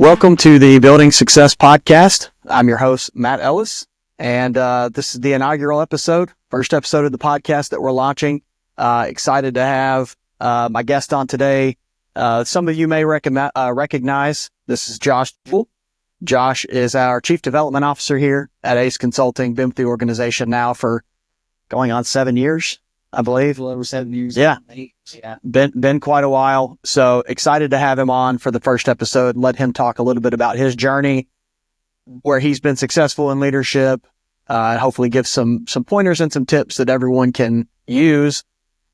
Welcome to the Building Success Podcast. I'm your host, Matt Ellis, and this is the inaugural episode, first episode of the podcast that we're launching. Excited to have my guest on today. Some of you may recognize this is Josh Jewell. Josh is our Chief Development Officer here at ACE Consulting. Been with the organization now for going on 7 years, I believe. A little over 7 years. Yeah. Yeah. Been quite a while. So excited to have him on for the first episode. Let him talk a little bit about his journey, where he's been successful in leadership, and hopefully give some pointers and some tips that everyone can use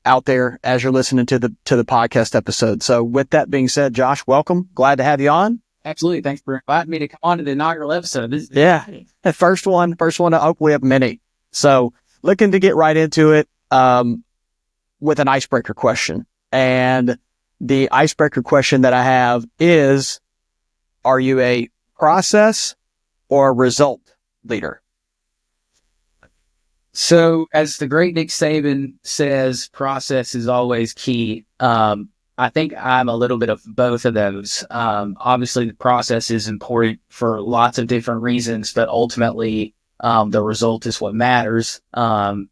out there as you're listening to the podcast episode. So with that being said, Josh, welcome. Glad to have you on. Absolutely. Thanks for inviting me to come on to the inaugural episode. The first one to hopefully have many. So looking to get right into it with an icebreaker question. And the icebreaker question that I have is, are you a process or a result leader? So as the great Nick Saban says, process is always key. I think I'm a little bit of both of those. Obviously, the process is important for lots of different reasons, but ultimately, the result is what matters. And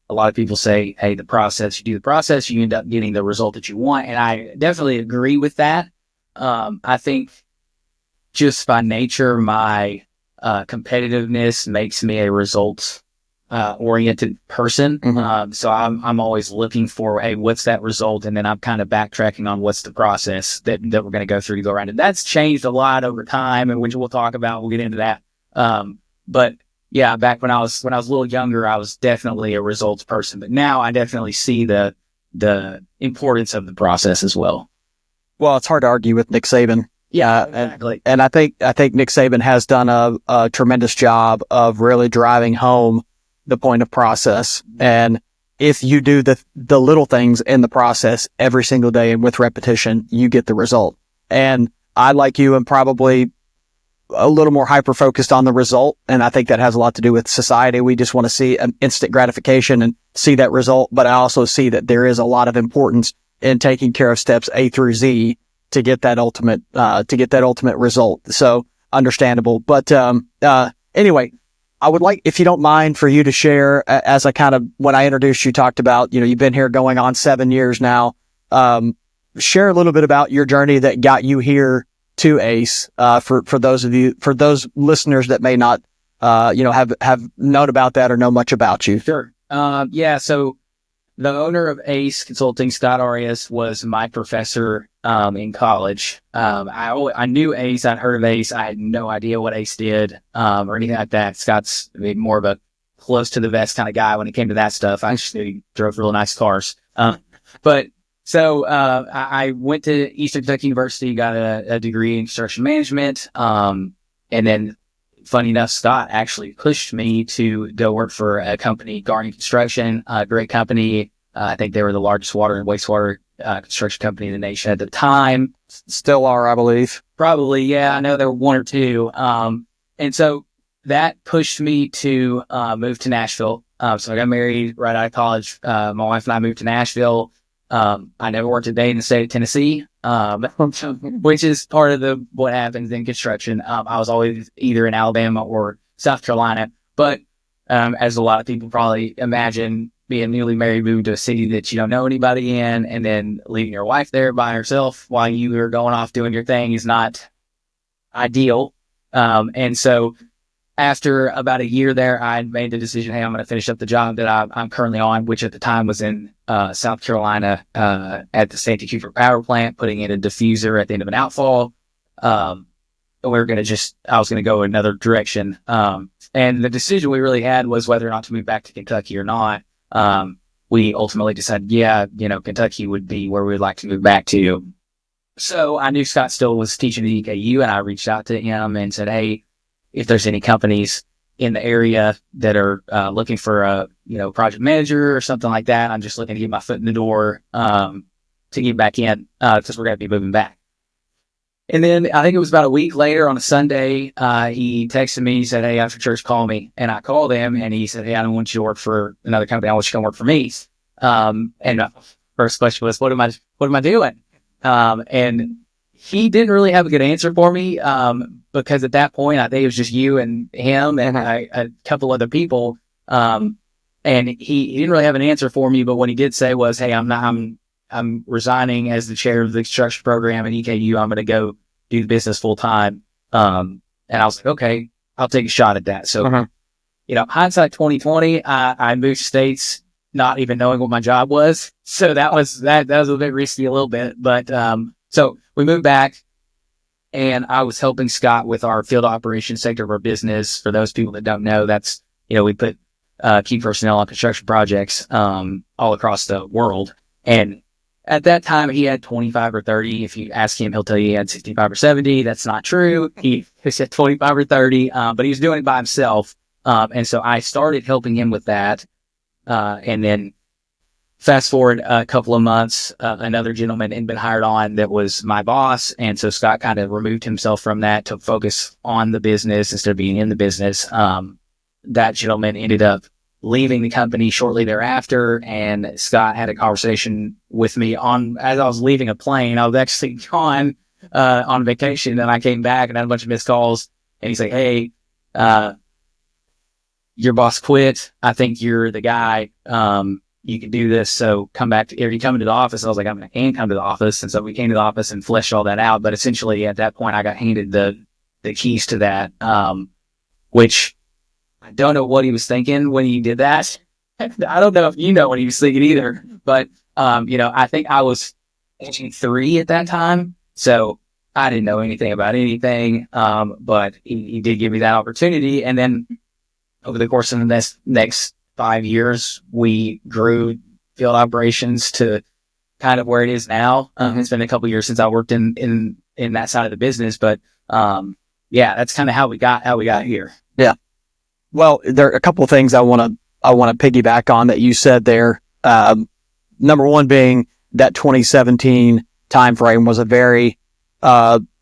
a lot of people say, hey, the process, you do the process, you end up getting the result that you want. And I definitely agree with that. I think just by nature, my competitiveness makes me a results oriented person. So I'm always looking for, hey, what's that result? And then I'm kind of backtracking on what's the process that we're going to go through to go around. And that's changed a lot over time, and which we'll talk about. We'll get into that. But yeah, back when I was a little younger, I was definitely a results person. But now I definitely see the importance of the process as well. Well, it's hard to argue with Nick Saban. Yeah, exactly. And I think Nick Saban has done a tremendous job of really driving home the point of process. And if you do the little things in the process every single day and with repetition, you get the result. And I, like you, am probably a little more hyper-focused on the result. And I think that has a lot to do with society. We just want to see an instant gratification and see that result. But I also see that there is a lot of importance in taking care of steps A through Z to get that ultimate result. So understandable. But anyway, I would like, if you don't mind, for you to share, as I kind of, when I introduced you, talked about, you've been here going on 7 years now. Share a little bit about your journey that got you here to ACE, for those listeners that may not, have known about that or know much about you. Sure. So the owner of ACE Consulting, Scott Arias, was my professor in college. I knew ACE. I'd heard of ACE. I had no idea what ACE did or anything like that. Scott's more of a close to the vest kind of guy when it came to that stuff. I just knew he drove really nice cars. So I went to Eastern Kentucky University, got a degree in construction management. And then, funny enough, Scott actually pushed me to go work for a company, Garney Construction, a great company. I think they were the largest water and wastewater construction company in the nation at the time. Still are, I believe. Probably, yeah. I know there were one or two. And so that pushed me to move to Nashville. So I got married right out of college. My wife and I moved to Nashville. I never worked a day in the state of Tennessee, which is part of what happens in construction. I was always either in Alabama or South Carolina. But as a lot of people probably imagine, being newly married, moving to a city that you don't know anybody in, and then leaving your wife there by herself while you are going off doing your thing is not ideal. And so after about a year there, I made the decision, hey, I'm going to finish up the job that I'm currently on, which at the time was in South Carolina at the Santa Cooper power plant, putting in a diffuser at the end of an outfall. I was going to go another direction. And the decision we really had was whether or not to move back to Kentucky or not. We ultimately decided, Kentucky would be where we'd like to move back to. So I knew Scott still was teaching at EKU, and I reached out to him and said, hey, if there's any companies in the area that are looking for a project manager or something like that, I'm just looking to get my foot in the door to get back in because we're going to be moving back. And then I think it was about a week later on a Sunday, he texted me, he said, hey, after church, call me. And I called him and he said, hey, I don't want you to work for another company. I want you to come work for me. And first question was, what am I doing? And he didn't really have a good answer for me, because at that point, I think it was just you and him and a couple other people. And he didn't really have an answer for me, but what he did say was, "Hey, I'm resigning as the chair of the construction program at EKU. I'm going to go do the business full time." And I was like, "Okay, I'll take a shot at that." So, hindsight 2020, I moved states not even knowing what my job was. So that was a bit risky a little bit, but so we moved back, and I was helping Scott with our field operations sector of our business. For those people that don't know, that's, we put key personnel on construction projects all across the world. And at that time, he had 25 or 30. If you ask him, he'll tell you he had 65 or 70. That's not true. He said 25 or 30, but he was doing it by himself. And so I started helping him with that. And then fast forward a couple of months, another gentleman had been hired on that was my boss. And so Scott kind of removed himself from that to focus on the business instead of being in the business. That gentleman ended up leaving the company shortly thereafter. And Scott had a conversation with me as I was leaving a plane. I was actually gone on vacation, and I came back and had a bunch of missed calls. And he's like, "Hey, your boss quit. I think you're the guy. You can do this. So come back are you coming to the office?" I was like, "I can come to the office." And so we came to the office and fleshed all that out. But essentially at that point, I got handed the keys to that, which I don't know what he was thinking when he did that. I don't know if you know what he was thinking either, but, I think I was aging 3 at that time. So I didn't know anything about anything. But he did give me that opportunity. And then over the course of the next 5 years, we grew field operations to kind of where it is now. It's been a couple of years since I worked in that side of the business, but, that's kind of how we got here. Yeah. Well, there are a couple of things I want to piggyback on that you said there. Number one being that 2017 timeframe was a very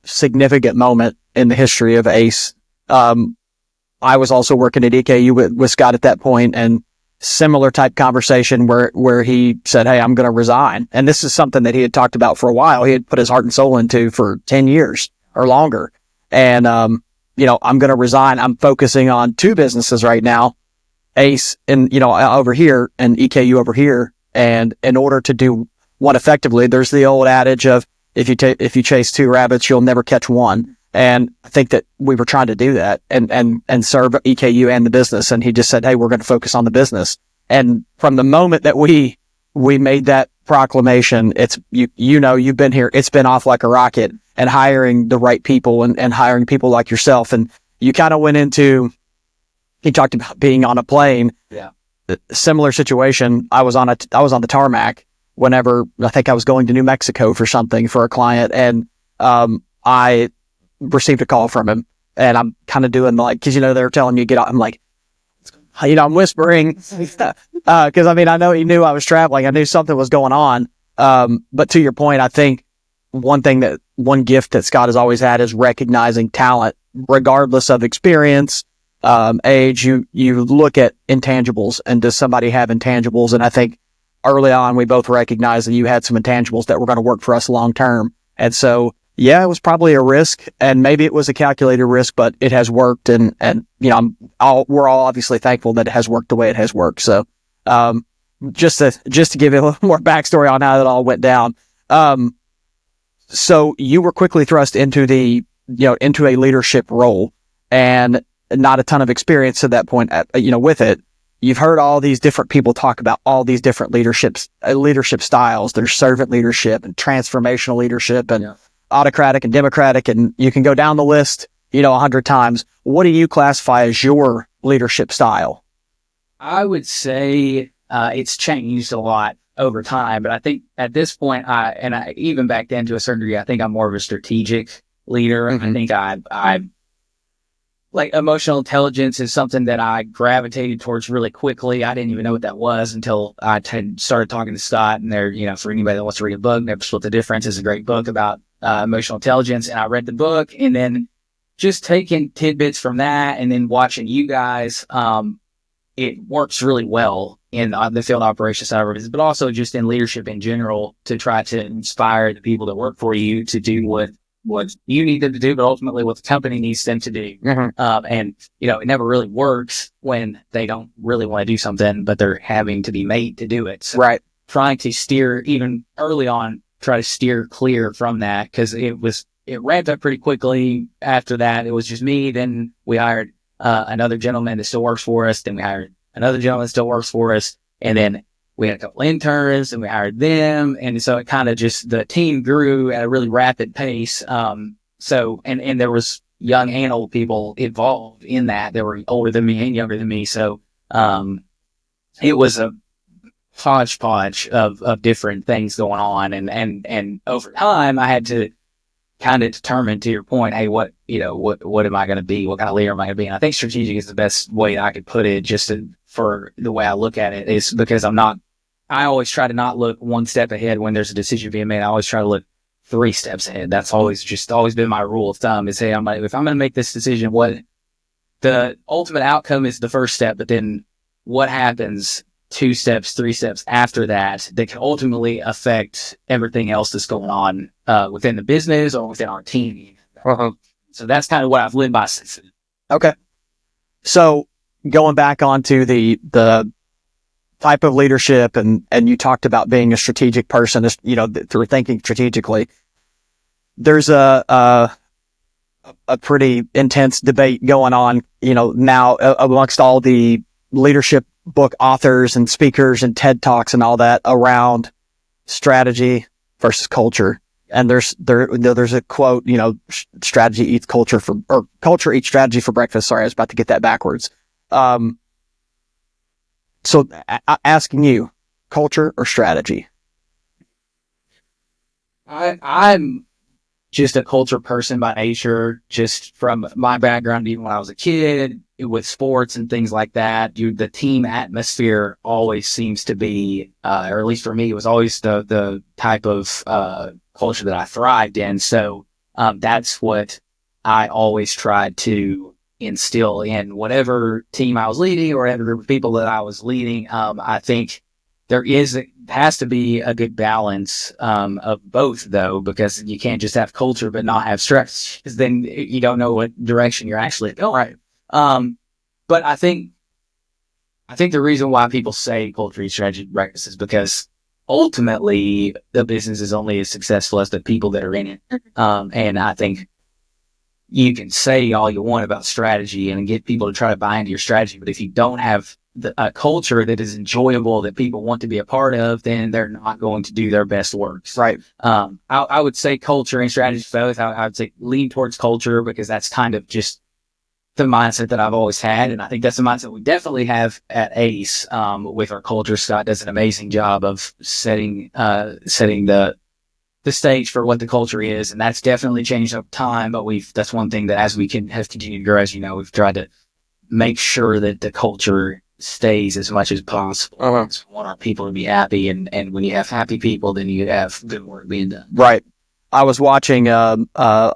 significant moment in the history of ACE. I was also working at EKU with Scott at that point, and similar type conversation where he said, "Hey, I'm going to resign." And this is something that he had talked about for a while. He had put his heart and soul into for 10 years or longer. And, "I'm going to resign. I'm focusing on 2 businesses right now, ACE and, over here, and EKU over here. And in order to do one effectively, there's the old adage of if you chase 2 rabbits, you'll never catch one." And I think that we were trying to do that and serve EKU and the business. And he just said, "Hey, we're going to focus on the business." And from the moment that we made that proclamation, it's, you've been here. It's been off like a rocket, and hiring the right people and hiring people like yourself. And you kind of went into, he talked about being on a plane. Yeah. Similar situation. I was on the tarmac whenever I think I was going to New Mexico for something for a client. And, I received a call from him, and I'm kind of doing cause they were telling me to get out. I'm like, I'm whispering, cause I know he knew I was traveling. I knew something was going on. But to your point, I think one gift that Scott has always had is recognizing talent, regardless of experience, age. You look at intangibles, and does somebody have intangibles? And I think early on, we both recognized that you had some intangibles that were going to work for us long term. And so, yeah, it was probably a risk, and maybe it was a calculated risk, but it has worked. And we're all obviously thankful that it has worked the way it has worked. So, just to give you a little more backstory on how it all went down. So you were quickly thrust into into a leadership role, and not a ton of experience at that point, with it. You've heard all these different people talk about all these different leadership styles. There's servant leadership and transformational leadership and autocratic and democratic, and you can go down the list, 100 times. What do you classify as your leadership style? I would say it's changed a lot over time, but I think at this point, I even back then to a certain degree, I think I'm more of a strategic leader. Mm-hmm. I think I like emotional intelligence is something that I gravitated towards really quickly. I didn't even know what that was until I started talking to Scott, and there, for anybody that wants to read a book, Never Split the Difference is a great book about emotional intelligence. And I read the book, and then just taking tidbits from that and then watching you guys, it works really well in the field operations side of it, but also just in leadership in general, to try to inspire the people that work for you to do what what you need them to do, but ultimately what the company needs them to do. And, it never really works when they don't really want to do something, but they're having to be made to do it. So Right. trying to steer even early on, try to steer clear from that, because it ramped up pretty quickly. After that, it was just me. Then we hired another gentleman that still works for us. Then we hired another gentleman that still works for us. And then we had a couple interns and we hired them. And so it kind of just, the team grew at a really rapid pace. So there was young and old people involved in that. They were older than me and younger than me. So, it was a hodgepodge of different things going on. And over time I had to kind of determine, to your point, hey, what am I going to be? What kind of leader am I going to be? And I think strategic is the best way I could put it, for the way I look at it, is because I always try to not look one step ahead when there's a decision being made. I always try to look 3 steps ahead. That's always been my rule of thumb, is, hey, if I'm going to make this decision, what the ultimate outcome is the first step, but then what happens 2 steps, 3 steps after that can ultimately affect everything else that's going on within the business or within our team. So that's kind of what I've lived by since then. Okay. So going back onto the type of leadership, and you talked about being a strategic person, through thinking strategically. There's a pretty intense debate going on, now amongst all the leadership book authors and speakers and TED Talks and all that around strategy versus culture. And there's a quote, strategy eats culture or culture eats strategy for breakfast. Sorry, I was about to get that backwards. So asking you, culture or strategy? I'm just a culture person by nature, just from my background. Even when I was a kid with sports and things like that, the team atmosphere always seems to be, or at least for me, it was always the type of culture that I thrived in. So that's what I always tried to instill in whatever team I was leading or whatever group of people that I was leading. I think there has to be a good balance of both, though, because you can't just have culture but not have strategy, because then you don't know what direction you're actually going. But I think the reason why people say culture eats strategy breakfast is because ultimately the business is only as successful as the people that are in it. And I think you can say all you want about strategy and get people to try to buy into your strategy, but if you don't have a culture that is enjoyable, that people want to be a part of, then they're not going to do their best work. Right. I would say culture and strategy both. I would say lean towards culture, because that's kind of just the mindset that I've always had. And I think that's the mindset we definitely have at ACE with our culture. Scott does an amazing job of setting the stage for what the culture is. And that's definitely changed over time. But that's one thing that as we have continued to grow, as you know, we've tried to make sure that the culture stays as much as possible. We want our people to be happy. And when you have happy people, then you have good work being done. Right. I was watching a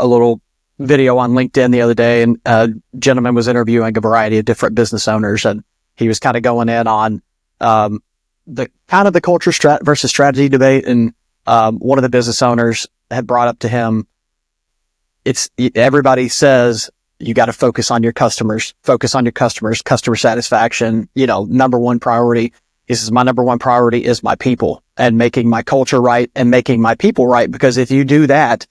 little video on LinkedIn the other day, and a gentleman was interviewing a variety of different business owners, and he was kind of going in on the culture versus strategy debate. And one of the business owners had brought up to him, everybody says you got to focus on your customers, customer satisfaction, number one priority. He says, my number one priority is my people and making my culture right and making my people right. Because if you do that,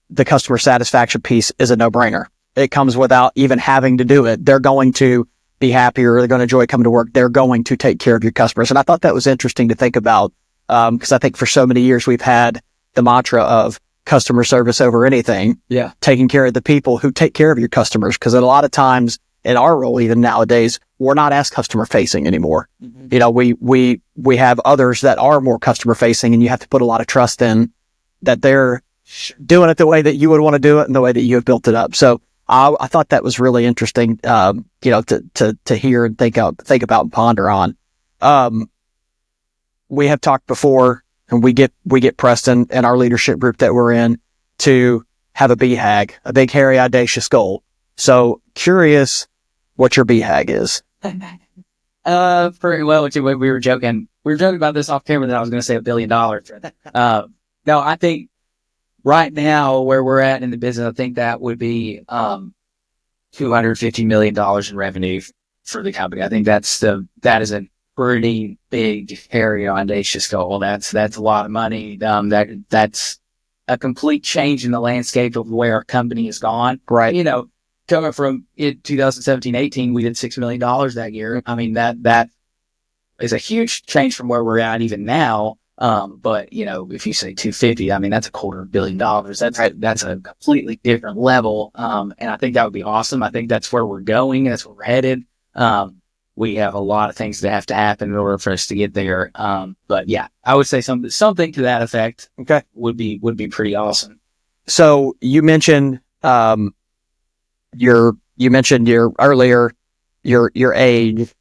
the customer satisfaction piece is a no-brainer. It comes without even having to do it. They're going to be happier. They're going to enjoy coming to work. They're going to take care of your customers. And I thought that was interesting to think about, because I think for so many years we've had the mantra of customer service over anything. Yeah. Taking care of the people who take care of your customers. Because a lot of times in our role, even nowadays, we're not as customer facing anymore. Mm-hmm. We have others that are more customer facing, and you have to put a lot of trust in that they're doing it the way that you would want to do it and the way that you have built it up. So I thought that was really interesting, to hear and think about and ponder on. We have talked before, and we get Preston and our leadership group that we're in to have a BHAG, a big, hairy, audacious goal. So curious what your BHAG is. Pretty well. We were joking about this off camera that I was going to say $1 billion. No, I think right now where we're at in the business, I think that would be $250 million in revenue for the company. I think that is a pretty big, hairy, audacious goal. That's a lot of money. That's a complete change in the landscape of where our company has gone. Right. Coming from 2017-18, we did $6 million that year. I mean, that is a huge change from where we're at even now. But if you say 250, I mean, that's $250 million. That's a completely different level. And I think that would be awesome. I think that's where we're going. That's where we're headed. We have a lot of things that have to happen in order for us to get there. But yeah, I would say something to that effect. Okay. Would be pretty awesome. So you mentioned, your age.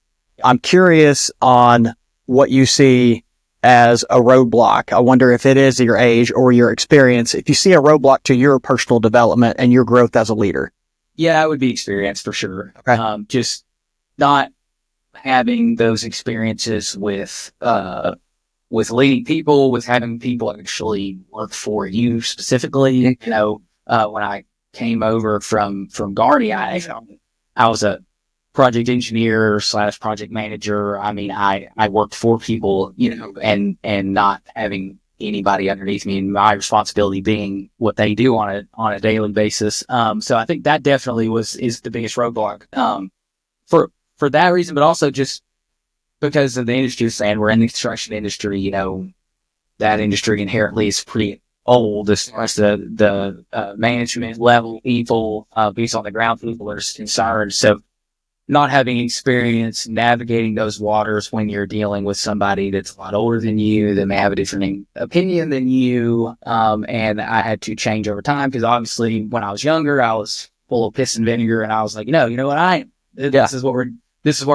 I'm curious on what you see as a roadblock. I wonder if it is your age or your experience. If you see a roadblock to your personal development and your growth as a leader. Yeah, it would be experience for sure. Okay. Just not having those experiences with leading people, with having people actually work for you specifically. When I came over from Guardian, I was a project engineer / project manager. I mean, I worked for people, and not having anybody underneath me, and my responsibility being what they do on a daily basis. So I think that definitely is the biggest roadblock, for that reason, but also just because of the industry saying we're in the construction industry. That industry inherently is pretty old as far as the management level people, based on the ground people are concerned. So not having experience navigating those waters when you're dealing with somebody that's a lot older than you, that may have a different opinion than you. And I had to change over time because obviously when I was younger, I was full of piss and vinegar, and I was like, you know what, this is what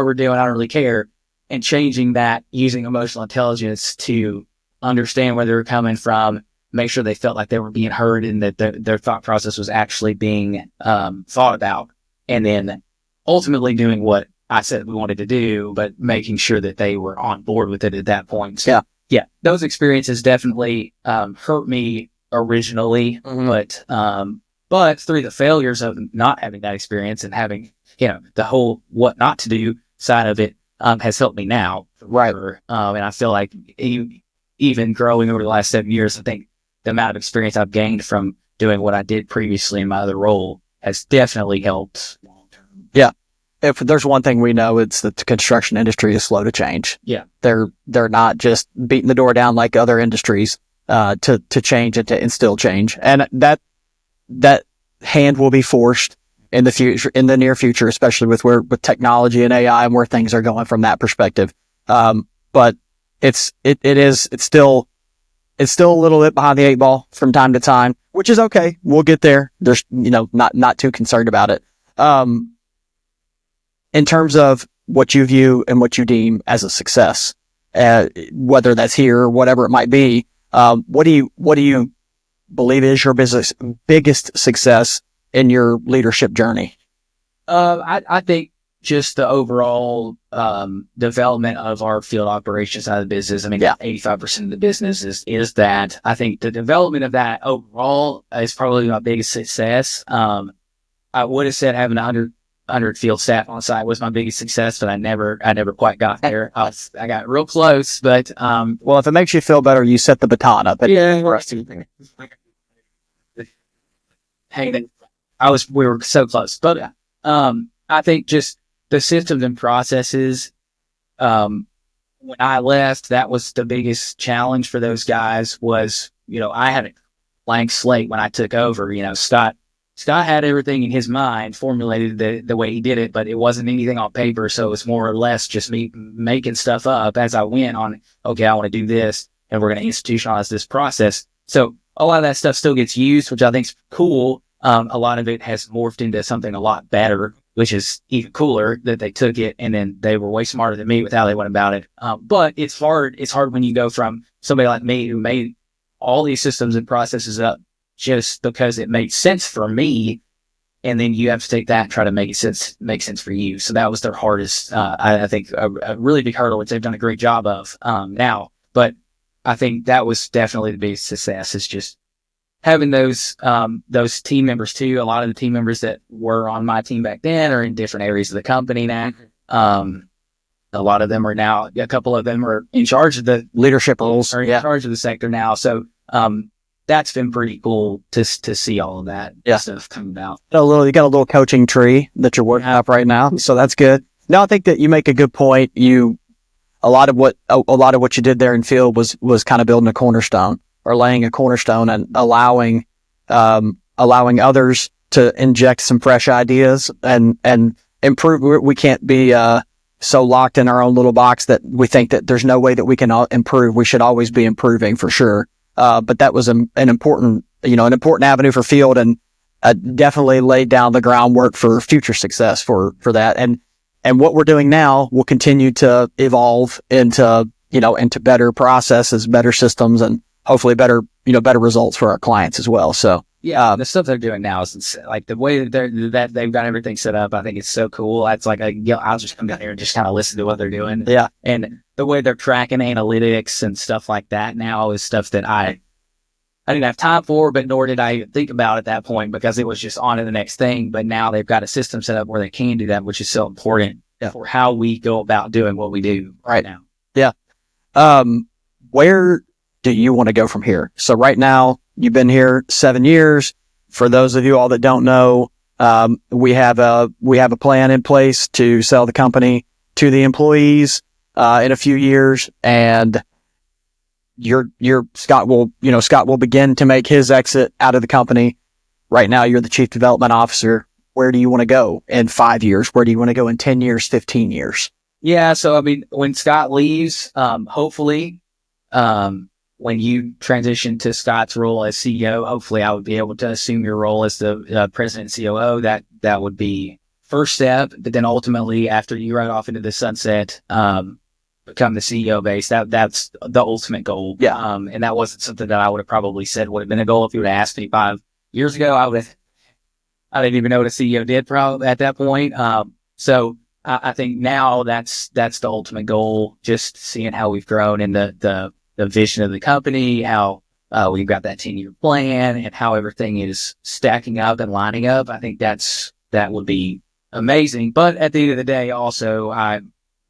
we're doing. I don't really care. And changing that using emotional intelligence to understand where they're coming from, make sure they felt like they were being heard and that their thought process was actually being thought about, and then ultimately doing what I said we wanted to do, but making sure that they were on board with it at that point. So, yeah, those experiences definitely hurt me originally, but through the failures of not having that experience and having, the whole what not to do side of it has helped me now. Right. And I feel like even growing over the last 7 years, I think the amount of experience I've gained from doing what I did previously in my other role has definitely helped. Yeah. If there's one thing we know, it's that the construction industry is slow to change. Yeah. They're not just beating the door down like other industries, to change and to instill change. And that hand will be forced in the future, in the near future, especially with technology and AI and where things are going from that perspective. But it's still a little bit behind the 8 ball from time to time, which is okay. We'll get there. There's, not too concerned about it. In terms of what you view and what you deem as a success, whether that's here or whatever it might be, what do you believe is your biggest success in your leadership journey? I think just the overall development of our field operations side of the business. I mean, 85% of the business is that. I think the development of that overall is probably my biggest success. I would have said having 100 field staff on site was my biggest success, but I never quite got there. I got real close, but well, if it makes you feel better, you set the baton up. Hey, we were so close, but I think just the systems and processes. When I left, that was the biggest challenge for those guys. Was I had a blank slate when I took over. Scott had everything in his mind, formulated the way he did it, but it wasn't anything on paper. So it was more or less just me making stuff up as I went on. Okay, I want to do this, and we're going to institutionalize this process. So a lot of that stuff still gets used, which I think is cool. A lot of it has morphed into something a lot better, which is even cooler that they took it and then they were way smarter than me with how they went about it. But it's hard. It's hard when you go from somebody like me who made all these systems and processes up just because it made sense for me, and then you have to take that and try to make sense for you. So that was their hardest, I think, a really big hurdle, which they've done a great job of now. But I think that was definitely the biggest success. Is just having those team members too. A lot of the team members that were on my team back then are in different areas of the company now. A lot of them are now, a couple of them are in charge of the leadership roles, are in charge of the sector now. So, that's been pretty cool to see all of that stuff come about. You got a little coaching tree that you're working up right now. So that's good. No, I think that you make a good point. A lot of what you did there in field was kind of building a cornerstone or laying a cornerstone and allowing others to inject some fresh ideas and improve. We can't be, so locked in our own little box that we think that there's no way that we can improve. We should always be improving for sure. But that was an important avenue for field, and definitely laid down the groundwork for future success for that. And what we're doing now will continue to evolve into better processes, better systems, and hopefully better results for our clients as well. So yeah, the stuff they're doing now is like the way that they've got everything set up. I think it's so cool. It's like I'll just come down here and just kind of listen to what they're doing. Yeah, and the way they're tracking analytics and stuff like that now is stuff that I didn't have time for, but nor did I think about at that point because it was just on to the next thing. But now they've got a system set up where they can do that, which is so important for how we go about doing what we do right now. Yeah. Where do you want to go from here? So right now, you've been here 7 years. For those of you all that don't know, we have a plan in place to sell the company to the employees in a few years, and Scott will begin to make his exit out of the company. Right now, you're the chief development officer. Where do you want to go in 5 years? Where do you want to go in 10 years, 15 years? Yeah. So, I mean, when Scott leaves, hopefully, when you transition to Scott's role as CEO, hopefully I would be able to assume your role as the president and COO. That would be first step. But then ultimately, after you ride off into the sunset, become the CEO base. That's the ultimate goal. Yeah. And that wasn't something that I would have probably said would have been a goal if you would have asked me 5 years ago. I didn't even know what a CEO did probably at that point. So I think now that's the ultimate goal. Just seeing how we've grown and the vision of the company, how we've got that 10-year plan, and how everything is stacking up and lining up. I think that would be amazing. But at the end of the day, also, I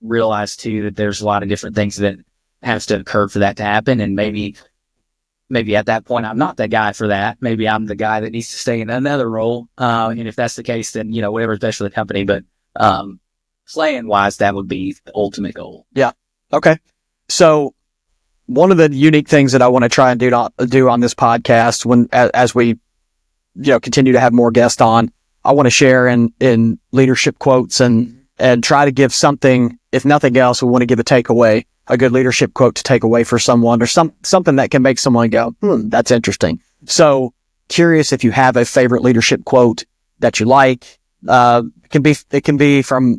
realize too that there's a lot of different things that has to occur for that to happen. And maybe at that point, I'm not the guy for that. Maybe I'm the guy that needs to stay in another role. And if that's the case, then, whatever's best for the company. But slaying wise, that would be the ultimate goal. Yeah. Okay. So one of the unique things that I want to try and do on this podcast, as we, continue to have more guests on, I want to share in leadership quotes and try to give something, if nothing else, we want to give a takeaway, a good leadership quote to take away for someone, or something that can make someone go, that's interesting. So curious if you have a favorite leadership quote that you like. It can be from,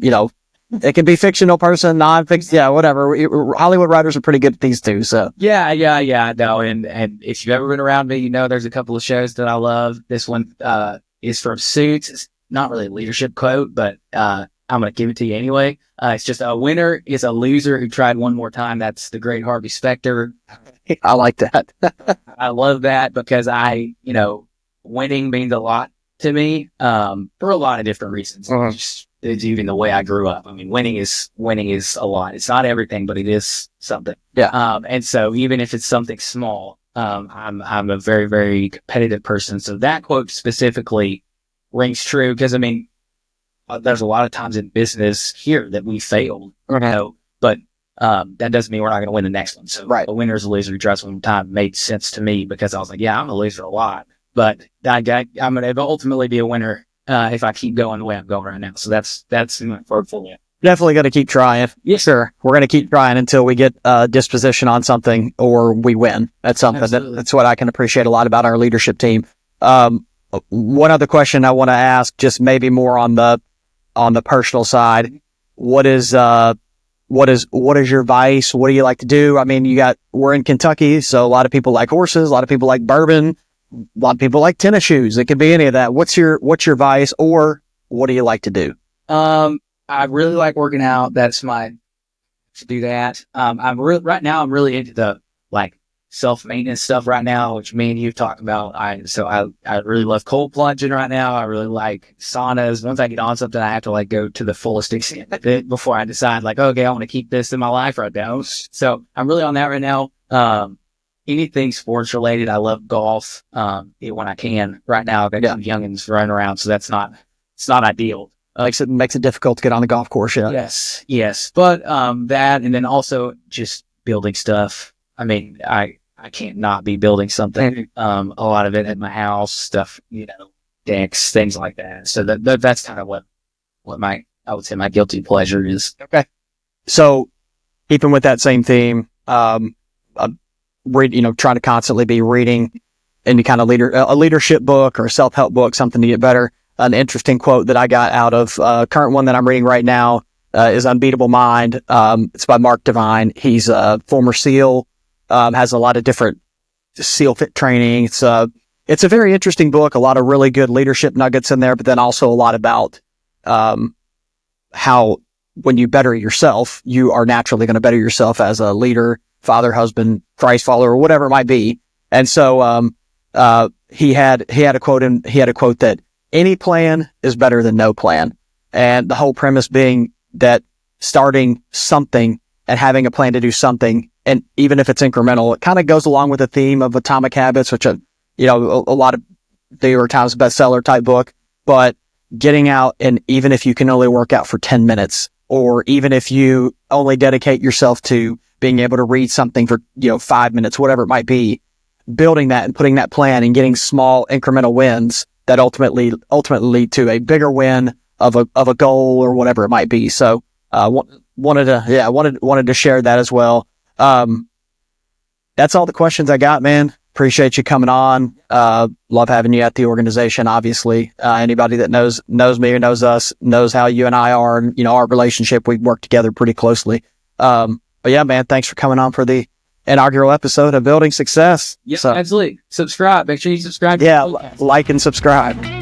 it can be fictional person, non-fiction, whatever. Hollywood writers are pretty good at these too. So yeah. No, and if you've ever been around me, there's a couple of shows that I love. This one is from Suits. It's not really a leadership quote, but I'm going to give it to you anyway. It's just, a winner is a loser who tried one more time. That's the great Harvey Specter. I like that. I love that because winning means a lot to me for a lot of different reasons. Uh-huh. It's even the way I grew up. I mean, winning is a lot. It's not everything, but it is something. Yeah. And so even if it's something small, I'm a very, very competitive person. So that quote specifically rings true because, there's a lot of times in business here that we failed, but that doesn't mean we're not going to win the next one. So right. A winner's a loser who tries one more time made sense to me because I was like, yeah, I'm a loser a lot, but I'm going to ultimately be a winner if I keep going the way I'm going right now. So that's my portfolio. Definitely going to keep trying. Yes, sir. We're going to keep trying until we get disposition on something or we win at something. That's what I can appreciate a lot about our leadership team. One other question I want to ask, just maybe more on the personal side, what is your vice? What do you like to do? We're in Kentucky, so a lot of people like horses, a lot of people like bourbon, a lot of people like tennis shoes. It could be any of that. What's your vice, or what do you like to do? I really like working out. That's to do that. Right now I'm really into the self-maintenance stuff right now, which me and you've talked about. I really love cold plunging right now. I really like saunas. Once I get on something, I have to like go to the fullest extent of it before I decide like, okay, I want to keep this in my life right now. So I'm really on that right now. Anything sports related. I love golf, when I can. Right now, I've got some youngins running around, so it's not ideal. Makes it difficult to get on the golf course. Yeah. Yes. But, that, and then also just building stuff. I mean, I can't not be building something. A lot of it at my house, stuff, decks, things like that. So that's kind of what I would say my guilty pleasure is. Okay. So keeping with that same theme, trying to constantly be reading any kind of a leadership book or a self-help book, something to get better. An interesting quote that I got out of current one that I'm reading right now is Unbeatable Mind. It's by Mark Divine. He's a former SEAL, has a lot of different SEAL fit training. It's a very interesting book, a lot of really good leadership nuggets in there, but then also a lot about how when you better yourself, you are naturally going to better yourself as a leader, father, husband, Christ follower, or whatever it might be. And so he had a quote that any plan is better than no plan. And the whole premise being that starting something and having a plan to do something, and even if it's incremental, it kind of goes along with the theme of Atomic Habits, which, a lot of the New York Times bestseller type book, but getting out, and even if you can only work out for 10 minutes, or even if you only dedicate yourself to being able to read something for, 5 minutes, whatever it might be, building that and putting that plan and getting small incremental wins that ultimately lead to a bigger win of a goal or whatever it might be. So, wanted to share that as well. That's all the questions I got, man. Appreciate you coming on. Love having you at the organization. Obviously, anybody that knows me or knows us knows how you and I are, and, our relationship. We work together pretty closely. But yeah, man, thanks for coming on for the inaugural episode of Building Success. Yeah, absolutely. Subscribe. Make sure you subscribe. Yeah, like and subscribe.